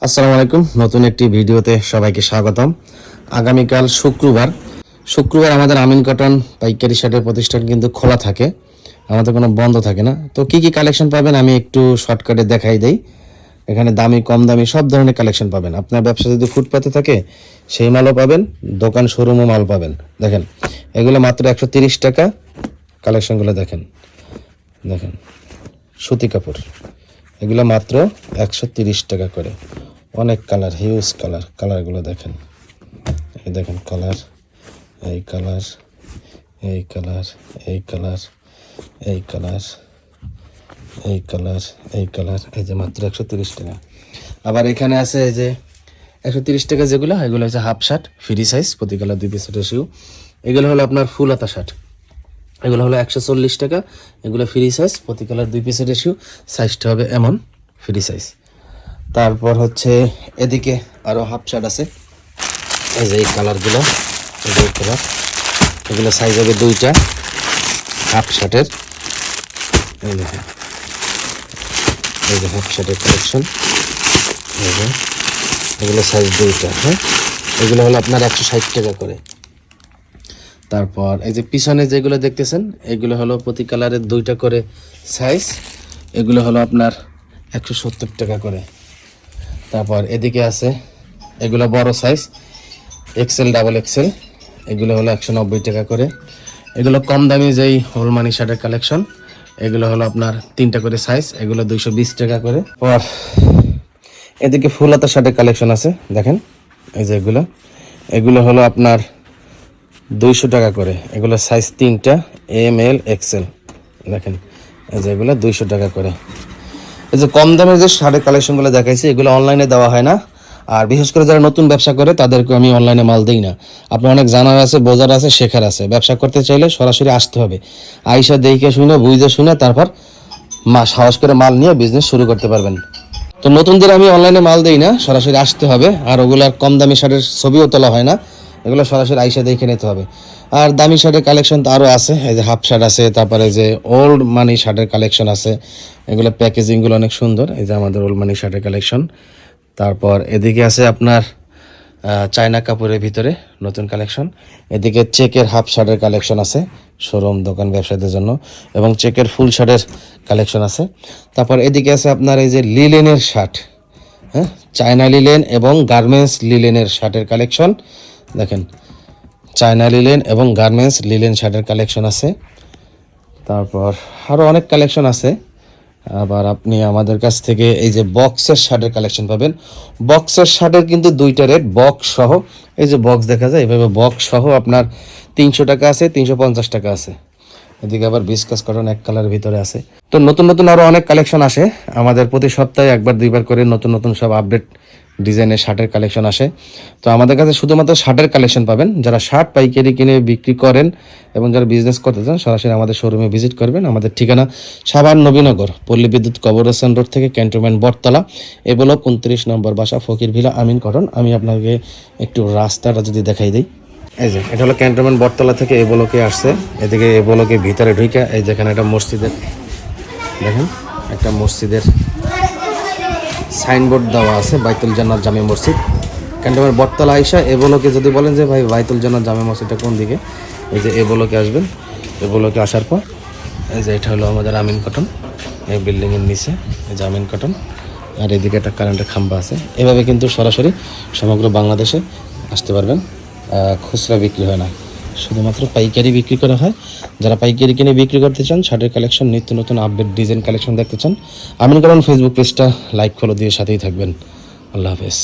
আসসালামু আলাইকুম, নতুন একটি ভিডিওতে সবাইকে স্বাগতম। আগামীকাল শুক্রবার আমাদের আমিন কটন পাইকারি শার্টের প্রতিষ্ঠান কিন্তু খোলা থাকে, আমাদের কোনো বন্ধ থাকে না। তো কি কি কালেকশন পাবেন আমি একটু শর্টকাটে দেখাই দেই। এখানে দামি কম দামি সব ধরনের কালেকশন পাবেন। আপনার ব্যবসা যদি ফুটপাতে থাকে সেই মালও পাবেন, দোকান শোরুমও মাল পাবেন। দেখেন এগুলো মাত্র 130 টাকা। কালেকশনগুলো দেখেন দেখেন সুতি কাপড়, এগুলো মাত্র 130 টাকা করে। অনেক কালার, হিউজ কালারগুলো দেখেন। এই দেখেন কালার, এই কালার, এই কালার, এই কালার, এই কালার, এই কালার, এই কালার, এই যে মাত্র 130 টাকা। আবার এখানে আছে এই যে 130 টাকা যেগুলো, এগুলো হচ্ছে হাফ শার্ট ফ্রি সাইজ, প্রতি কালার 2 পিস রেশিও। এগুলো হলো আপনার ফুল হাতা শার্ট, এগুলো হলো 140 টাকা। এগুলো ফ্রি সাইজ, প্রতি কালার 2 পিসের রেশিও, সাইজটা হবে এমন ফ্রি সাইজ। তারপর হচ্ছে এদিকে আরও হাফ শার্ট আছে, এই যে এই কালারগুলো, এই যে কালার, এগুলো সাইজ হবে 2টা হাফ শার্টের। এই দেখেন, এই যে হাফ শার্টের কালেকশন, এই যে এগুলো সাইজ 2টা। হ্যাঁ, এগুলো হলো আপনার 160 টাকা করে। তারপর এই যে পিছনে যেগুলো দেখতেছেন এগুলো হলো প্রতি কালারের 2টা করে সাইজ, এগুলো হলো আপনার 170 টাকা করে। তারপর এদিকে আছে এগুলো বড় সাইজ এক্সেল ডাবল এক্সেল, এগুলো হলো 190 টাকা করে। এগুলো কম দামি যেই হোলমানি শার্টের কালেকশন, এগুলো হলো আপনার 3টা করে সাইজ, এগুলো 220 টাকা করে। পর এদিকে ফুল হাতা শার্টের কালেকশন আছে, দেখেন এই যে এগুলো হলো আপনার 200 টাকা করে। এগুলো সাইজ 3টা এম এল এক্সেল, দেখেন এই যে এগুলো 200 টাকা করে। এই যে কম দামের যে শার্টের কালেকশনগুলো দেখাইছি এগুলো অনলাইনে দেওয়া হয় না, আর বিশেষ করে যারা নতুন ব্যবসা করে তাদেরকে আমি অনলাইনে মাল দিই না। আপনার অনেক জানার আছে, বোঝার আছে, শেখার আছে। ব্যবসা করতে চাইলে সরাসরি আসতে হবে, আইসা দেখে শুনে বুঝে শুনে তারপর সাহস করে মাল নিয়ে বিজনেস শুরু করতে পারবেন। তো নতুনদের আমি অনলাইনে মাল দিই না, সরাসরি আসতে হবে। আর ওগুলার কম দামি শার্টের ছবিও তোলা হয় না, এগুলো সরাসরি আইসা দেখে নিতে হবে। আর দামি শার্টের কালেকশন তো আরও আছে, এই যে হাফ শার্ট আছে, তারপরে যে ওল্ড মানি শার্টের কালেকশন আছে, এগুলো প্যাকেজিংগুলো অনেক সুন্দর। এই যে আমাদের ওল্ড মানি শার্টের কালেকশন। তারপর এদিকে আছে আপনার চায়না কাপড়ের ভিতরে নতুন কালেকশন। এদিকে চেকের হাফ শার্টের কালেকশন আছে শোরুম দোকান ব্যবসায়ীদের জন্য, এবং চেকের ফুল শার্টের কালেকশন আছে। তারপর এদিকে আছে আপনার এই যে লিলেনের শার্ট, হ্যাঁ, চায়না লিলেন এবং গার্মেন্টস লিলেনের শার্টের কালেকশন। দেখেন চায়না লিলেন এবং গার্মেন্টস লিলেন শার্টের কালেকশন আছে। তারপর আরও অনেক কালেকশন আছে। আবার আপনি আমাদের কাছ থেকে এই যে বক্সের শার্টের কালেকশন পাবেন। বক্সের শার্টের কিন্তু 2টা রেট, বক্স সহ। এই যে বক্স দেখা যায় এইভাবে, বক্স সহ আপনার 300 টাকা আছে, 350 টাকা আছে। এদিকে আবার বিস্কাস কটন এক কালারের ভিতরে আছে। তো নতুন নতুন আরও অনেক কালেকশন আসে আমাদের, প্রতি সপ্তাহে 1-2বার করে নতুন নতুন সব আপডেট ডিজাইনের শার্টের কালেকশন আসে। তো আমাদের কাছে শুধুমাত্র শার্টের কালেকশন পাবেন। যারা শার্ট পাইকারি কিনে বিক্রি করেন এবং যারা বিজনেস করতে চান সরাসরি আমাদের শোরুমে ভিজিট করবেন। আমাদের ঠিকানা সাভার নবীনগর, পল্লী বিদ্যুৎ কবরস্থান রোড থেকে ক্যান্টনমেন্ট বটতলা, এ ব্লক 29 নম্বর বাসা, ফকির ভিলা, আমিন কটন। আমি আপনাকে একটু রাস্তাটা যদি দেখাই দিই, এই যে এটা হলো ক্যান্টনমেন্ট বটতলা থেকে এ ব্লকে আসছে। এদিকে এ ব্লকে ভিতরে ঢুকে এই যেখানে একটা মসজিদের, দেখেন একটা মসজিদের সাইনবোর্ড দেওয়া আছে, বাইতুল জান্নাত জামে মসজিদ। ক্যান্টনমেন্ট বটতলা আইসা এ ব্লকে যদি বলেন যে ভাই বাইতুল জান্নাত জামে মসজিদটা কোন দিকে, এই যে এ ব্লকে আসবেন। এ ব্লকে আসার পর এই যে এটা হলো আমাদের আমিন কটন, এই বিল্ডিংয়ের নিচে এই যে আমিন কটন। আর এদিকে একটা কারেন্টের খাম্বা আছে। এভাবে কিন্তু সরাসরি সমগ্র বাংলাদেশে আসতে পারবেন। খুচরা বিক্রি হয় না, শুধুমাত্র পাইকারি বিক্রি করা হয়। যারা পাইকারি কিনে বিক্রি করতে চান, শার্টের কালেকশন, নিত্য নতুন আপডেট ডিজাইন কালেকশন দেখতে চান, আমিন কটন ফেসবুক পেজটা লাইক ফলো দিয়ে সাথেই থাকবেন। আল্লাহ হাফেজ।